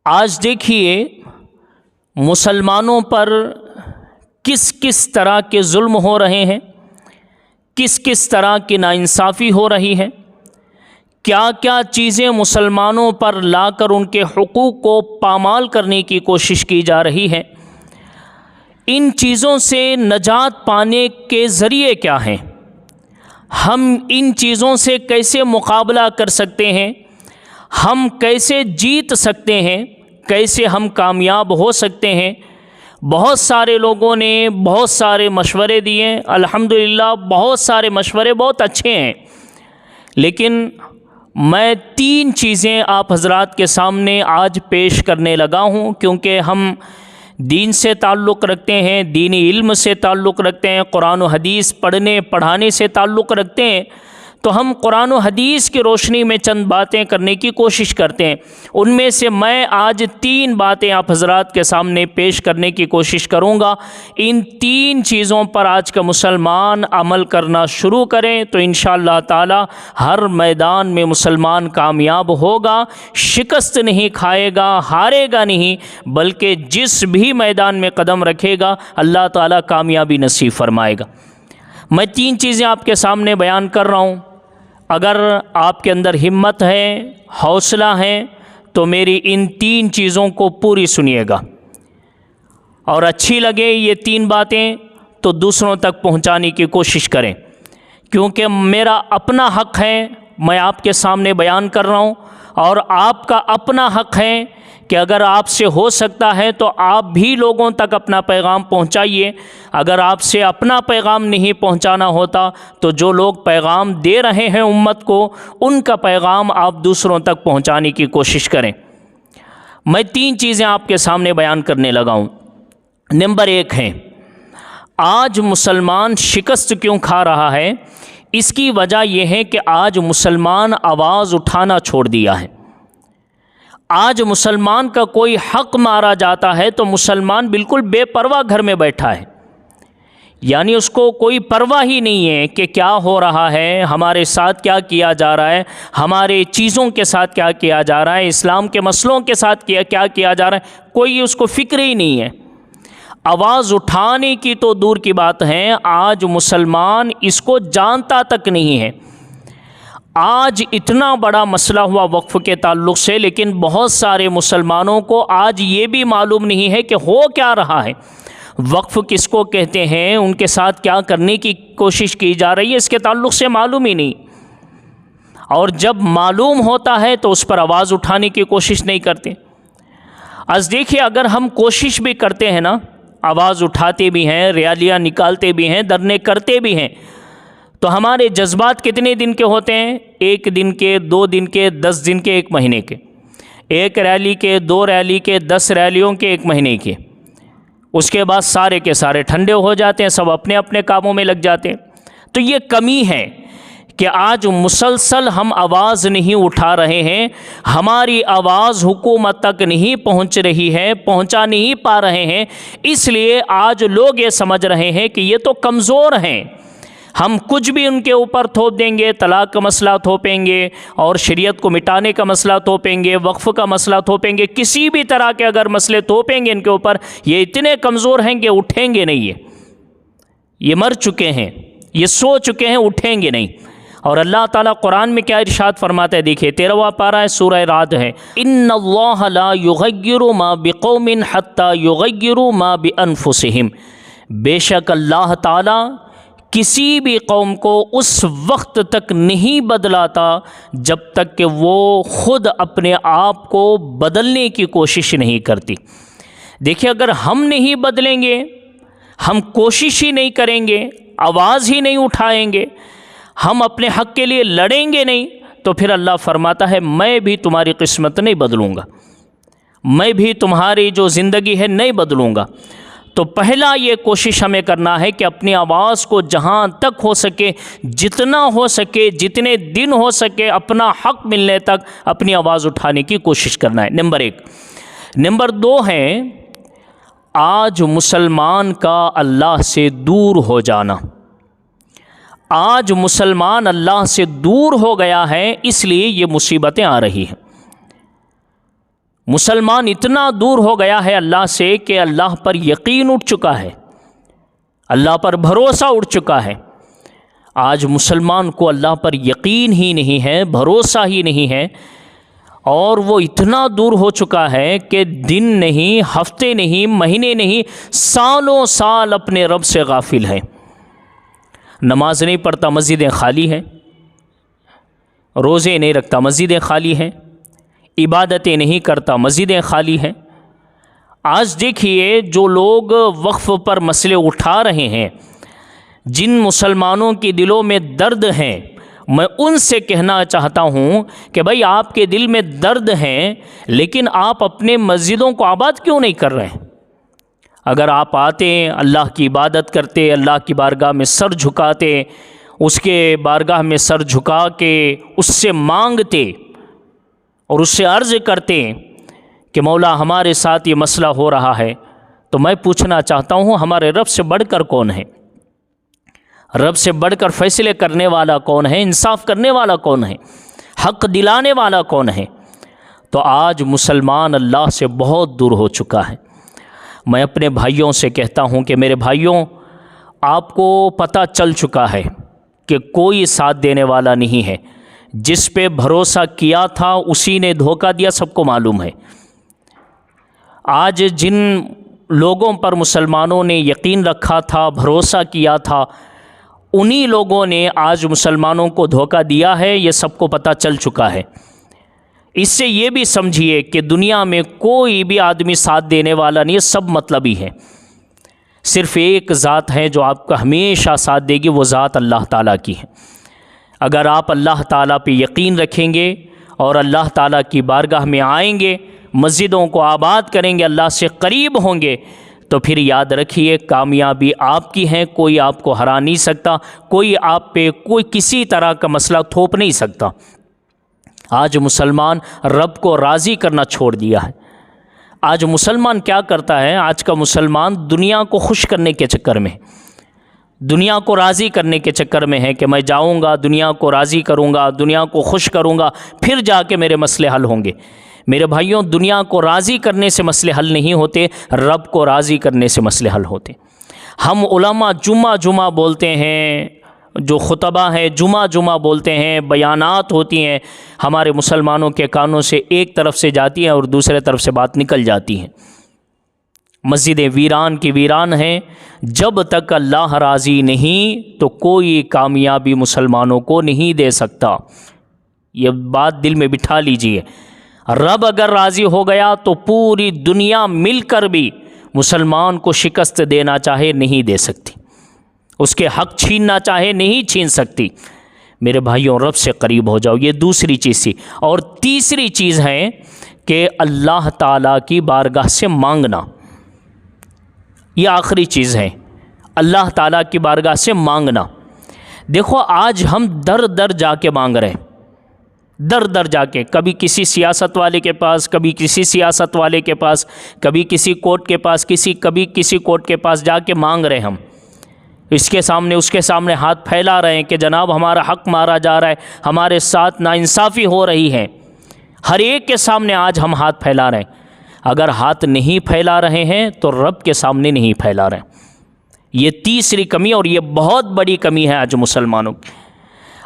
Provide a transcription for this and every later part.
آج دیکھیے مسلمانوں پر کس کس طرح کے ظلم ہو رہے ہیں، کس کس طرح کی ناانصافی ہو رہی ہے، کیا کیا چیزیں مسلمانوں پر لا کر ان کے حقوق کو پامال کرنے کی کوشش کی جا رہی ہے۔ ان چیزوں سے نجات پانے کے ذریعے کیا ہیں، ہم ان چیزوں سے کیسے مقابلہ کر سکتے ہیں، ہم کیسے جیت سکتے ہیں، کیسے ہم کامیاب ہو سکتے ہیں۔ بہت سارے لوگوں نے بہت سارے مشورے دیے، الحمدللہ بہت سارے مشورے بہت اچھے ہیں، لیکن میں 3 چیزیں آپ حضرات کے سامنے آج پیش کرنے لگا ہوں، کیونکہ ہم دین سے تعلق رکھتے ہیں، دینی علم سے تعلق رکھتے ہیں، قرآن و حدیث پڑھنے پڑھانے سے تعلق رکھتے ہیں، تو ہم قرآن و حدیث کی روشنی میں چند باتیں کرنے کی کوشش کرتے ہیں۔ ان میں سے میں آج 3 باتیں آپ حضرات کے سامنے پیش کرنے کی کوشش کروں گا۔ ان 3 چیزوں پر آج کا مسلمان عمل کرنا شروع کریں تو انشاءاللہ تعالی ہر میدان میں مسلمان کامیاب ہوگا، شکست نہیں کھائے گا، ہارے گا نہیں، بلکہ جس بھی میدان میں قدم رکھے گا اللہ تعالی کامیابی نصیب فرمائے گا۔ میں 3 چیزیں آپ کے سامنے بیان کر رہا ہوں، اگر آپ کے اندر ہمت ہے، حوصلہ ہے تو میری ان 3 چیزوں کو پوری سنیے گا، اور اچھی لگے یہ 3 باتیں تو دوسروں تک پہنچانے کی کوشش کریں، کیونکہ میرا اپنا حق ہے، میں آپ کے سامنے بیان کر رہا ہوں، اور آپ کا اپنا حق ہے کہ اگر آپ سے ہو سکتا ہے تو آپ بھی لوگوں تک اپنا پیغام پہنچائیے۔ اگر آپ سے اپنا پیغام نہیں پہنچانا ہوتا تو جو لوگ پیغام دے رہے ہیں امت کو، ان کا پیغام آپ دوسروں تک پہنچانے کی کوشش کریں۔ میں 3 چیزیں آپ کے سامنے بیان کرنے لگا ہوں۔ نمبر 1 ہے، آج مسلمان شکست کیوں کھا رہا ہے؟ اس کی وجہ یہ ہے کہ آج مسلمان آواز اٹھانا چھوڑ دیا ہے۔ آج مسلمان کا کوئی حق مارا جاتا ہے تو مسلمان بالکل بے پرواہ گھر میں بیٹھا ہے، یعنی اس کو کوئی پرواہ ہی نہیں ہے کہ کیا ہو رہا ہے، ہمارے ساتھ کیا کیا جا رہا ہے، ہمارے چیزوں کے ساتھ کیا کیا جا رہا ہے، اسلام کے مسئلوں کے ساتھ کیا کیا جا رہا ہے، کوئی اس کو فکر ہی نہیں ہے۔ آواز اٹھانے کی تو دور کی بات ہے، آج مسلمان اس کو جانتا تک نہیں ہے۔ آج اتنا بڑا مسئلہ ہوا وقف کے تعلق سے، لیکن بہت سارے مسلمانوں کو آج یہ بھی معلوم نہیں ہے کہ ہو کیا رہا ہے، وقف کس کو کہتے ہیں، ان کے ساتھ کیا کرنے کی کوشش کی جا رہی ہے، اس کے تعلق سے معلوم ہی نہیں، اور جب معلوم ہوتا ہے تو اس پر آواز اٹھانے کی کوشش نہیں کرتے۔ از دیکھیے، اگر ہم کوشش بھی کرتے ہیں نا، آواز اٹھاتے بھی ہیں، ریالیاں نکالتے بھی ہیں، دھرنے کرتے بھی ہیں، تو ہمارے جذبات کتنے دن کے ہوتے ہیں؟ 1 دن کے، 2 دن کے، 10 دن کے، 1 مہینے کے، 1 ریلی کے، 2 ریلی کے، 10 ریلیوں کے، 1 مہینے کے، اس کے بعد سارے کے سارے ٹھنڈے ہو جاتے ہیں، سب اپنے اپنے کاموں میں لگ جاتے ہیں۔ تو یہ کمی ہے کہ آج مسلسل ہم آواز نہیں اٹھا رہے ہیں، ہماری آواز حکومت تک نہیں پہنچ رہی ہے، پہنچا نہیں پا رہے ہیں، اس لیے آج لوگ یہ سمجھ رہے ہیں کہ یہ تو کمزور ہیں، ہم کچھ بھی ان کے اوپر تھوپ دیں گے، طلاق کا مسئلہ تھوپیں گے، اور شریعت کو مٹانے کا مسئلہ تھوپیں گے، وقف کا مسئلہ تھوپیں گے، کسی بھی طرح کے اگر مسئلے تھوپیں گے ان کے اوپر، یہ اتنے کمزور ہیں کہ اٹھیں گے نہیں، یہ مر چکے ہیں، یہ سو چکے ہیں، اٹھیں گے نہیں۔ اور اللہ تعالیٰ قرآن میں کیا ارشاد فرماتا ہے، دیکھیے 13واں پارہ ہے، سورہ رعد ہے، ان اللہ لا یغیر ما بقوم حتی یغیروا ما بانفسہم، بے شک اللہ تعالیٰ کسی بھی قوم کو اس وقت تک نہیں بدلاتا جب تک کہ وہ خود اپنے آپ کو بدلنے کی کوشش نہیں کرتی۔ دیکھیے، اگر ہم نہیں بدلیں گے، ہم کوشش ہی نہیں کریں گے، آواز ہی نہیں اٹھائیں گے، ہم اپنے حق کے لیے لڑیں گے نہیں، تو پھر اللہ فرماتا ہے میں بھی تمہاری قسمت نہیں بدلوں گا، میں بھی تمہاری جو زندگی ہے نہیں بدلوں گا۔ تو پہلا یہ کوشش ہمیں کرنا ہے کہ اپنی آواز کو جہاں تک ہو سکے، جتنا ہو سکے، جتنے دن ہو سکے، اپنا حق ملنے تک اپنی آواز اٹھانے کی کوشش کرنا ہے، نمبر 1۔ نمبر 2 ہے آج مسلمان کا اللہ سے دور ہو جانا۔ آج مسلمان اللہ سے دور ہو گیا ہے، اس لیے یہ مصیبتیں آ رہی ہیں۔ مسلمان اتنا دور ہو گیا ہے اللہ سے کہ اللہ پر یقین اٹھ چکا ہے، اللہ پر بھروسہ اٹھ چکا ہے۔ آج مسلمان کو اللہ پر یقین ہی نہیں ہے، بھروسہ ہی نہیں ہے، اور وہ اتنا دور ہو چکا ہے کہ دن نہیں، ہفتے نہیں، مہینے نہیں، سالوں سال اپنے رب سے غافل ہے۔ نماز نہیں پڑھتا، مسجدیں خالی ہیں، روزے نہیں رکھتا، مسجدیں خالی ہیں، عبادتیں نہیں کرتا، مسجدیں خالی ہیں۔ آج دیکھیے جو لوگ وقف پر مسئلے اٹھا رہے ہیں، جن مسلمانوں کے دلوں میں درد ہیں، میں ان سے کہنا چاہتا ہوں کہ بھائی آپ کے دل میں درد ہیں، لیکن آپ اپنے مسجدوں کو آباد کیوں نہیں کر رہے ہیں؟ اگر آپ آتے، اللہ کی عبادت کرتے، اللہ کی بارگاہ میں سر جھکاتے، اس کے بارگاہ میں سر جھکا کے اس سے مانگتے اور اس سے عرض کرتے کہ مولا ہمارے ساتھ یہ مسئلہ ہو رہا ہے، تو میں پوچھنا چاہتا ہوں ہمارے رب سے بڑھ کر کون ہے؟ رب سے بڑھ کر فیصلے کرنے والا کون ہے؟ انصاف کرنے والا کون ہے؟ حق دلانے والا کون ہے؟ تو آج مسلمان اللہ سے بہت دور ہو چکا ہے۔ میں اپنے بھائیوں سے کہتا ہوں کہ میرے بھائیوں، آپ کو پتہ چل چکا ہے کہ کوئی ساتھ دینے والا نہیں ہے، جس پہ بھروسہ کیا تھا اسی نے دھوکہ دیا، سب کو معلوم ہے۔ آج جن لوگوں پر مسلمانوں نے یقین رکھا تھا، بھروسہ کیا تھا، انہی لوگوں نے آج مسلمانوں کو دھوکہ دیا ہے، یہ سب کو پتہ چل چکا ہے۔ اس سے یہ بھی سمجھیے کہ دنیا میں کوئی بھی آدمی ساتھ دینے والا نہیں ہے، سب مطلبی ہے۔ صرف ایک ذات ہے جو آپ کا ہمیشہ ساتھ دے گی، وہ ذات اللہ تعالیٰ کی ہے۔ اگر آپ اللہ تعالیٰ پہ یقین رکھیں گے اور اللہ تعالیٰ کی بارگاہ میں آئیں گے، مسجدوں کو آباد کریں گے، اللہ سے قریب ہوں گے، تو پھر یاد رکھیے کامیابی آپ کی ہے، کوئی آپ کو ہرا نہیں سکتا، کوئی آپ پہ کوئی کسی طرح کا مسئلہ تھوپ نہیں سکتا۔ آج مسلمان رب کو راضی کرنا چھوڑ دیا ہے۔ آج مسلمان کیا کرتا ہے؟ آج کا مسلمان دنیا کو خوش کرنے کے چکر میں، دنیا کو راضی کرنے کے چکر میں ہے کہ میں جاؤں گا، دنیا کو راضی کروں گا، دنیا کو خوش کروں گا، پھر جا کے میرے مسئلے حل ہوں گے۔ میرے بھائیوں، دنیا کو راضی کرنے سے مسئلے حل نہیں ہوتے، رب کو راضی کرنے سے مسئلے حل ہوتے۔ ہم علماء جمعہ بولتے ہیں، جو خطبہ ہیں جمعہ بولتے ہیں، بیانات ہوتی ہیں، ہمارے مسلمانوں کے کانوں سے ایک طرف سے جاتی ہیں اور دوسرے طرف سے بات نکل جاتی ہیں۔ مسجدیں ویران کی ویران ہیں۔ جب تک اللہ راضی نہیں تو کوئی کامیابی مسلمانوں کو نہیں دے سکتا، یہ بات دل میں بٹھا لیجئے۔ رب اگر راضی ہو گیا تو پوری دنیا مل کر بھی مسلمان کو شکست دینا چاہے نہیں دے سکتی، اس کے حق چھیننا چاہے نہیں چھین سکتی۔ میرے بھائیوں، رب سے قریب ہو جاؤ، یہ دوسری چیز تھی۔ اور تیسری چیز ہے کہ اللہ تعالیٰ کی بارگاہ سے مانگنا، یہ آخری چیز ہے، اللہ تعالیٰ کی بارگاہ سے مانگنا۔ دیکھو آج ہم در در جا کے مانگ رہے ہیں، در در جا کے، کبھی کسی سیاست والے کے پاس، کبھی کسی سیاست والے کے پاس، کبھی کسی کورٹ کے پاس، کبھی کسی کورٹ کے پاس جا کے مانگ رہے ہیں ہم، اس کے سامنے اس کے سامنے ہاتھ پھیلا رہے ہیں کہ جناب ہمارا حق مارا جا رہا ہے، ہمارے ساتھ ناانصافی ہو رہی ہے۔ ہر ایک کے سامنے آج ہم ہاتھ پھیلا رہے ہیں۔ اگر ہاتھ نہیں پھیلا رہے ہیں تو رب کے سامنے نہیں پھیلا رہے ہیں۔ یہ تیسری کمی، اور یہ بہت بڑی کمی ہے آج مسلمانوں کی۔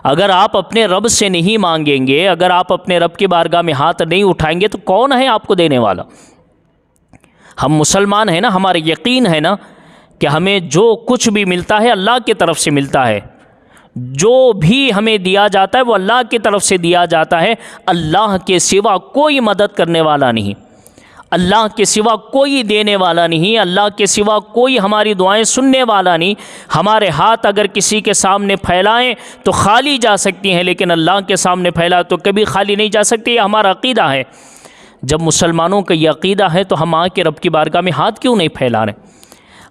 اگر آپ اپنے رب سے نہیں مانگیں گے، اگر آپ اپنے رب کی بارگاہ میں ہاتھ نہیں اٹھائیں گے تو کون ہے آپ کو دینے والا؟ ہم مسلمان ہیں نا، ہمارا یقین ہے نا کہ ہمیں جو کچھ بھی ملتا ہے اللہ کی طرف سے ملتا ہے، جو بھی ہمیں دیا جاتا ہے وہ اللہ کی طرف سے دیا جاتا ہے۔ اللہ کے سوا کوئی مدد کرنے والا نہیں، اللہ کے سوا کوئی دینے والا نہیں، اللہ کے سوا کوئی ہماری دعائیں سننے والا نہیں۔ ہمارے ہاتھ اگر کسی کے سامنے پھیلائیں تو خالی جا سکتی ہیں، لیکن اللہ کے سامنے پھیلا تو کبھی خالی نہیں جا سکتی۔ یہ ہمارا عقیدہ ہے۔ جب مسلمانوں کا یہ عقیدہ ہے تو ہم آ کے رب کی بارگاہ میں ہاتھ کیوں نہیں پھیلا رہے؟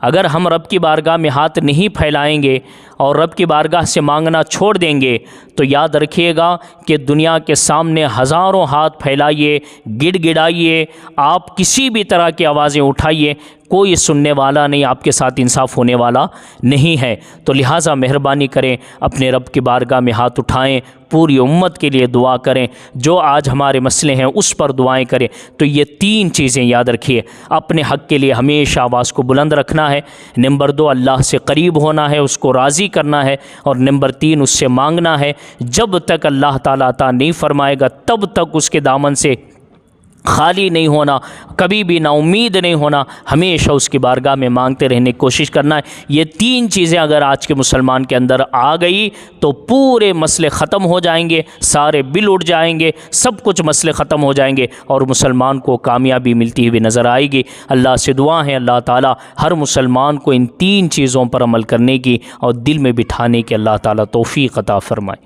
اگر ہم رب کی بارگاہ میں ہاتھ نہیں پھیلائیں گے اور رب کی بارگاہ سے مانگنا چھوڑ دیں گے تو یاد رکھیے گا کہ دنیا کے سامنے ہزاروں ہاتھ پھیلائیے، گڑ گڑائیے، آپ کسی بھی طرح کی آوازیں اٹھائیے، کوئی سننے والا نہیں، آپ کے ساتھ انصاف ہونے والا نہیں ہے۔ تو لہٰذا مہربانی کریں، اپنے رب کی بارگاہ میں ہاتھ اٹھائیں، پوری امت کے لیے دعا کریں، جو آج ہمارے مسئلے ہیں اس پر دعائیں کریں۔ تو یہ 3 چیزیں یاد رکھیے، اپنے حق کے لیے ہمیشہ آواز کو بلند رکھنا ہے، نمبر 2 اللہ سے قریب ہونا ہے، اس کو راضی کرنا ہے، اور نمبر 3 اس سے مانگنا ہے۔ جب تک اللہ تعالیٰ عطا نہیں فرمائے گا تب تک اس کے دامن سے خالی نہیں ہونا، کبھی بھی نا امید نہیں ہونا، ہمیشہ اس کی بارگاہ میں مانگتے رہنے کی کوشش کرنا ہے۔ یہ 3 چیزیں اگر آج کے مسلمان کے اندر آ گئی تو پورے مسئلے ختم ہو جائیں گے، سارے بل اٹھ جائیں گے، سب کچھ مسئلے ختم ہو جائیں گے اور مسلمان کو کامیابی ملتی ہوئی نظر آئے گی۔ اللہ سے دعا ہے اللہ تعالیٰ ہر مسلمان کو ان 3 چیزوں پر عمل کرنے کی اور دل میں بٹھانے کی اللہ تعالیٰ توفیق عطا فرمائے۔